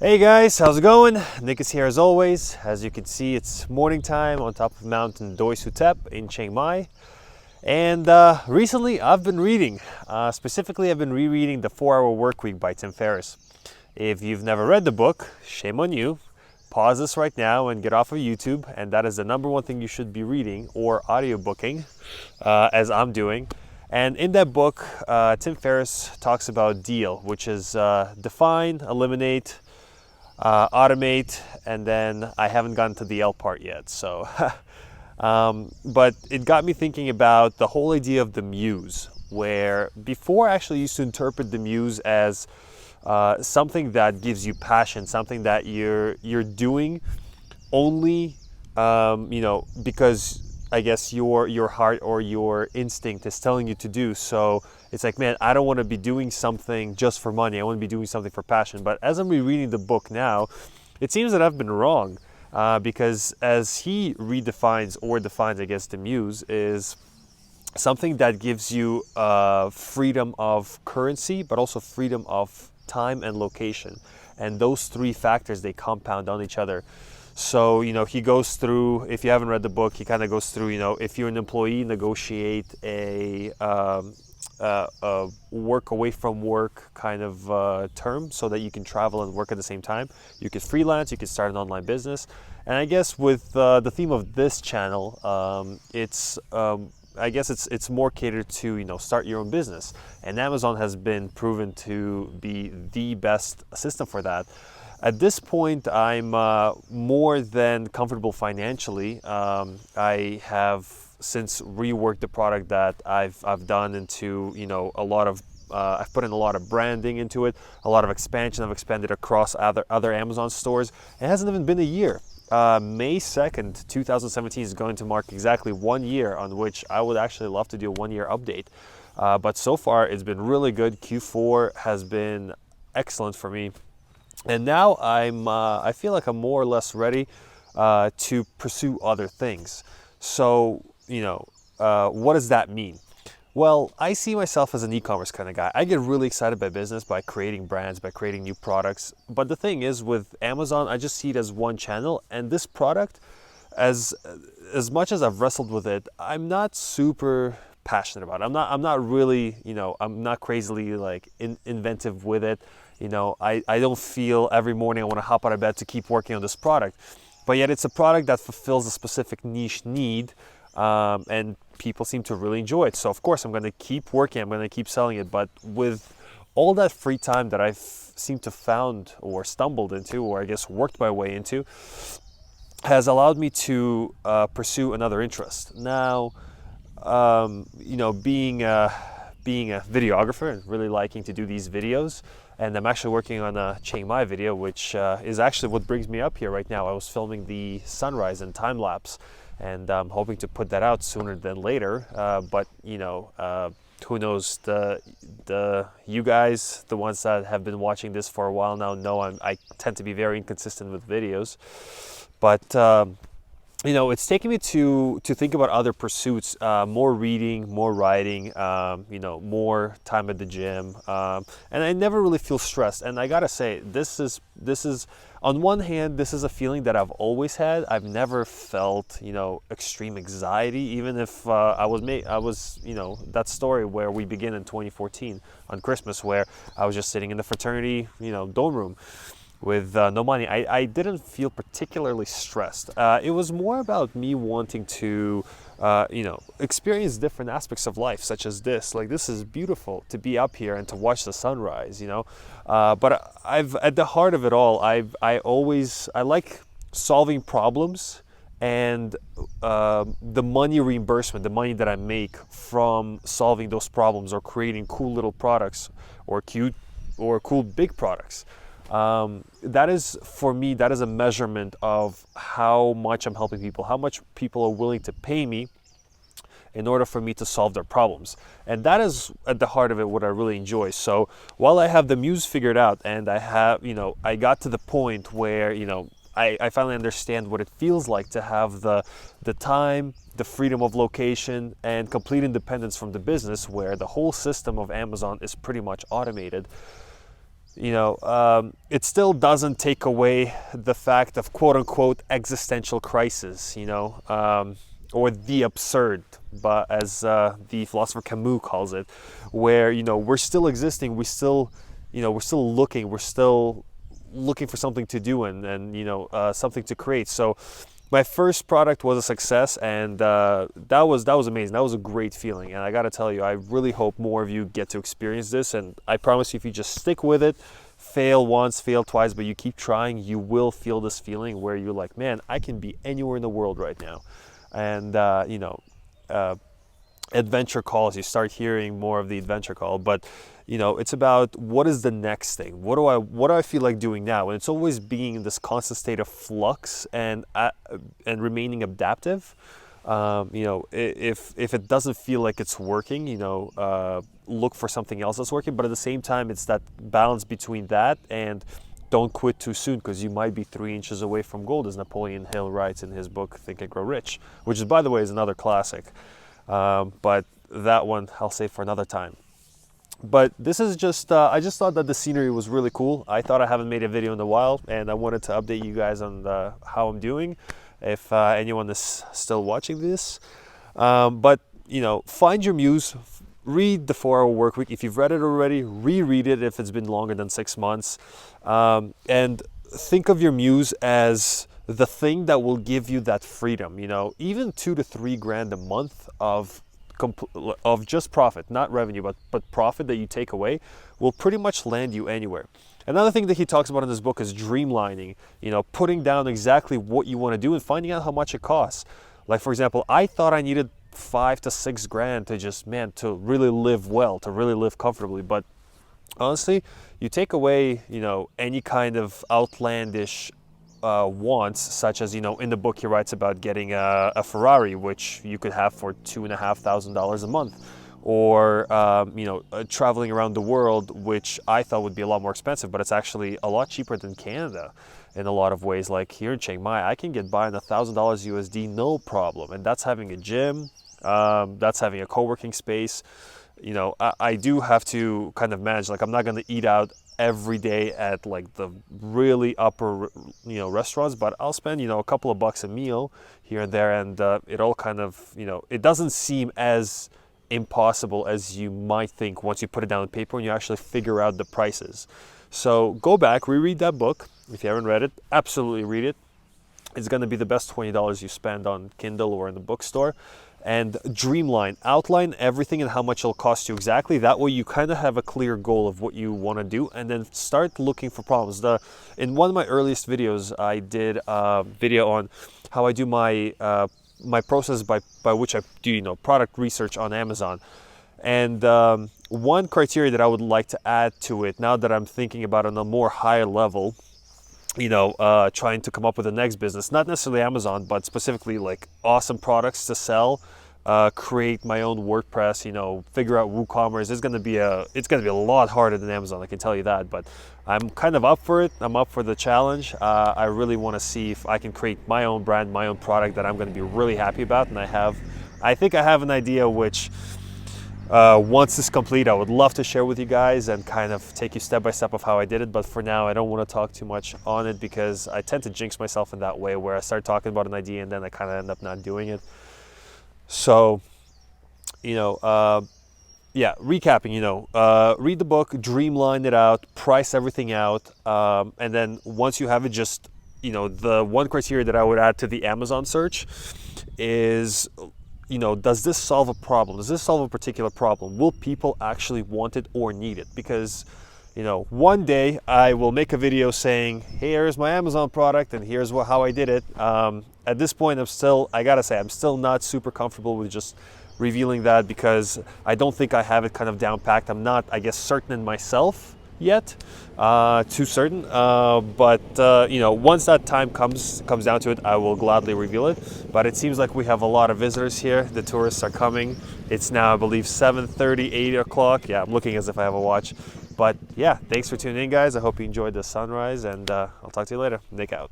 Hey guys, how's it going? Nick is here as always. As you can see, it's morning time on top of Mountain Doi Suthep in Chiang Mai. And recently I've been reading. Specifically, I've been rereading The 4-Hour Workweek by Tim Ferriss. If you've never read the book, shame on you. Pause this right now and get off of YouTube. And that is the number one thing you should be reading or audiobooking, as I'm doing. And in that book, Tim Ferriss talks about DEAL, which is define, eliminate, automate, and then I haven't gotten to the L part yet. So, but it got me thinking about the whole idea of the Muse, where before I actually used to interpret the Muse as something that gives you passion, something that you're doing only, because I guess your heart or your instinct is telling you to do. So it's like, man, I don't want to be doing something just for money. I want to be doing something for passion. But as I'm rereading the book now, it seems that I've been wrong, because as he redefines or defines, I guess, the Muse is something that gives you freedom of currency, but also freedom of time and location. And those three factors, they compound on each other. So, he goes through, if you haven't read the book, he kind of goes through, if you're an employee, negotiate a work away from work kind of term so that you can travel and work at the same time. You could freelance, you could start an online business. And I guess with the theme of this channel, it's more catered to, start your own business. And Amazon has been proven to be the best system for that. At this point, I'm more than comfortable financially. I have since reworked the product that I've done into a lot of I've put in a lot of branding into it, a lot of expansion. I've expanded across other Amazon stores. It hasn't even been a year. May 2nd, 2017 is going to mark exactly 1 year, on which I would actually love to do a 1-year update. But so far, it's been really good. Q4 has been excellent for me. And now I feel like I'm more or less ready to pursue other things. So, what does that mean? Well, I see myself as an e-commerce kind of guy. I get really excited by business, by creating brands, by creating new products. But the thing is, with Amazon, I just see it as one channel. And this product, as much as I've wrestled with it, I'm not super passionate about it. I'm not really, I'm not crazily inventive with it. I don't feel every morning I want to hop out of bed to keep working on this product. But yet it's a product that fulfills a specific niche need, and people seem to really enjoy it. So of course I'm going to keep working, I'm going to keep selling it. But with all that free time that I've seemed to found or stumbled into, or I guess worked my way into, has allowed me to pursue another interest. Now, being a videographer and really liking to do these videos, and I'm actually working on a Chiang Mai video, which is actually what brings me up here right now. I was filming the sunrise in time lapse, and I'm hoping to put that out sooner than later. But who knows? You guys, the ones that have been watching this for a while now, know I tend to be very inconsistent with videos, but. It's taken me to think about other pursuits, more reading, more writing, more time at the gym, and I never really feel stressed. And I gotta say, this is on one hand, this is a feeling that I've always had. I've never felt extreme anxiety, even if I was that story where we begin in 2014 on Christmas, where I was just sitting in the fraternity dorm room with no money. I didn't feel particularly stressed. It was more about me wanting to, experience different aspects of life, such as this. Like, this is beautiful to be up here and to watch the sunrise, But at the heart of it all, I like solving problems, and the money reimbursement, the money that I make from solving those problems or creating cool little products or cool big products. That is, for me, that is a measurement of how much I'm helping people, how much people are willing to pay me in order for me to solve their problems. And that is at the heart of it what I really enjoy. So while I have the Muse figured out, and I have, I got to the point where, I finally understand what it feels like to have the time, the freedom of location, and complete independence from the business, where the whole system of Amazon is pretty much automated. it still doesn't take away the fact of quote unquote existential crisis, or the absurd, but as the philosopher Camus calls it, where we're still existing, we're still looking for something to do and something to create. So my first product was a success, and that was amazing. That was a great feeling, and I got to tell you, I really hope more of you get to experience this. And I promise you, if you just stick with it, fail once, fail twice, but you keep trying, you will feel this feeling where you're like, man, I can be anywhere in the world right now. And adventure calls, you start hearing more of the adventure call, but it's about what is the next thing, what do I feel like doing now, and it's always being in this constant state of flux and remaining adaptive. If it doesn't feel like it's working, look for something else that's working, but at the same time, it's that balance between that and don't quit too soon, because you might be 3 inches away from gold, as Napoleon Hill writes in his book Think and Grow Rich, which is, by the way, is another classic. But that one I'll save for another time. But this is just, I just thought that the scenery was really cool. I thought I haven't made a video in a while, and I wanted to update you guys on how I'm doing, if anyone is still watching this. But, find your muse, read the 4-Hour Workweek. If you've read it already, reread it if it's been longer than 6 months. And think of your muse as the thing that will give you that freedom, even 2 to 3 grand a month of just profit, not revenue, but profit that you take away will pretty much land you anywhere. Another thing that he talks about in this book is dreamlining, putting down exactly what you want to do and finding out how much it costs. Like, for example, I thought I needed 5 to 6 grand to just, to really live well, to really live comfortably. But honestly, you take away, any kind of outlandish wants, such as, in the book he writes about getting a Ferrari, which you could have for $2,500 a month, or traveling around the world, which I thought would be a lot more expensive, but it's actually a lot cheaper than Canada in a lot of ways. Like here in Chiang Mai, I can get by on $1,000 USD, no problem, and that's having a gym, that's having a co-working space. I do have to kind of manage, like I'm not going to eat out every day at like the really upper restaurants, but I'll spend a couple of bucks a meal here and there, and it all kind of it doesn't seem as impossible as you might think once you put it down on paper and you actually figure out the prices. So go back, reread that book. If you haven't read it, absolutely read it. It's going to be the best $20 you spend on Kindle or in the bookstore. And outline everything and how much it'll cost you exactly. That way you kind of have a clear goal of what you want to do, and then start looking for problems. In one of my earliest videos, I did a video on how I do my process by which I do product research on Amazon. And one criteria that I would like to add to it, now that I'm thinking about it on a more higher level, trying to come up with the next business, not necessarily Amazon, but specifically like awesome products to sell, create my own WordPress, figure out WooCommerce. It's going to be a lot harder than Amazon, I can tell you that, but I'm kind of up for it. I'm up for the challenge. I really want to see if I can create my own brand, my own product that I'm going to be really happy about. And I think I have an idea which, once it's complete, I would love to share with you guys and kind of take you step by step of how I did it. But for now, I don't want to talk too much on it, because I tend to jinx myself in that way, where I start talking about an idea and then I kind of end up not doing it. So, recapping, read the book, dreamline it out, price everything out. And then once you have it, just, the one criteria that I would add to the Amazon search is, does this solve a problem? Does this solve a particular problem? Will people actually want it or need it? Because, one day I will make a video saying, here's my Amazon product and here's how I did it. At this point, I'm still not super comfortable with just revealing that, because I don't think I have it kind of down packed. I'm not, I guess, certain in myself yet, too certain, but once that time comes down to it, I will gladly reveal it. But it seems like we have a lot of visitors here. The tourists are coming. It's now, I believe, 7:30, 8 o'clock. Yeah, I'm looking as if I have a watch. But yeah, thanks for tuning in, guys. I hope you enjoyed the sunrise, and I'll talk to you later. Nick out.